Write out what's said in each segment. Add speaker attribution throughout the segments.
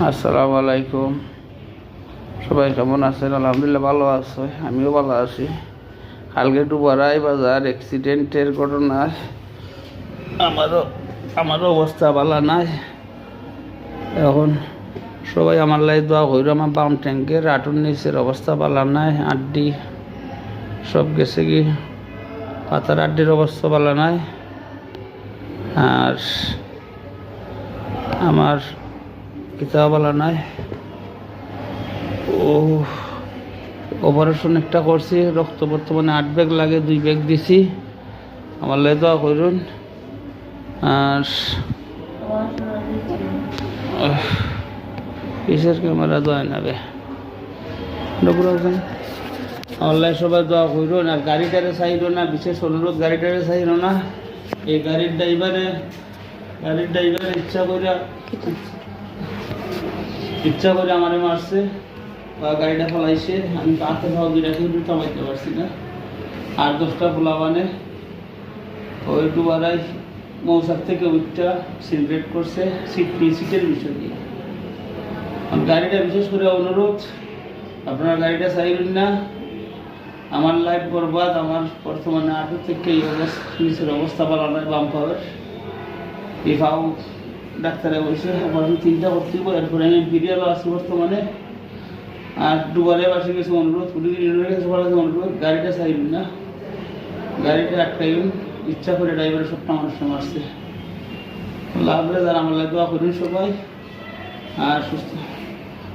Speaker 1: আসসালামু আলাইকুম। সবাই কেমন আছেন? আলহামদুলিল্লাহ ভালো আছে, আমিও ভালো আছি। কালকে ডুবারাই বাজার অ্যাক্সিডেন্টের ঘটনায় আমারও অবস্থা ভালো নাই। এখন সবাই আমার লাই দোয়া কইর। আমার বাম ট্যাঙ্কের আটুর নিচের অবস্থা ভালো নাই, আড্ডি সব গেছে কি, পাতার আড্ডির অবস্থা ভালো নাই। আর আমার কিতাব ভালো নাই। ও অপারেশন একটা করছি, রক্ত বর্তমানে 8 ব্যাগ লাগে, 2 ব্যাগ দিছি। আমার লাই দোয়া করুন। আর কিসের ক্যামেরা দোয়া নেবে আমার লাই সবাই দোয়া করুন। আর গাড়িটারে চাইল না, বিশেষ অনুরোধ, গাড়িটারে চাইল না। এই গাড়ির ড্রাইভারে ইচ্ছা করে আমারে মারছে বা গাড়িটা ফলাইছে। আমি হাতে ভাও দুইটা কিন্তু থামাইতে পারছি না। 8-10টা পোলাবানে ওই ডুবারাই মৌসার থেকে উঠটা সিনক্রেট করছে সিটের বিষয় দিয়ে। গাড়িটা বিশেষ করে অনুরোধ, আপনার গাড়িটা চাইবেন না। আমার লাইফ বরবাদ। আমার বর্তমানে আটু থেকে এই অবস্থা, নিচের অবস্থা ভালো নয়। বাম পাওয়ার এই পাও ডাক্তারে বলছে অপারেশন 3টা করতে হবে। এরপরে আমি বিরিয়ালও আছি বর্তমানে। আর ডুবারে বাসে গেছে অনুরোধ, অনুরোধ, গাড়িটা চাইবেন না, গাড়িটা আটকাইবেন। ইচ্ছা করে ড্রাইভারের সবটা মানুষটা মারছে। লাভ হলে যারা আমার লাগে দোয়া করুন সবাই। আর সুস্থ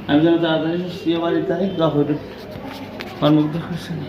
Speaker 1: আমি যেন তাড়াতাড়ি সুস্থ বাড়িতে দোয়া করুন। আমার মুগ্ধ করছে না।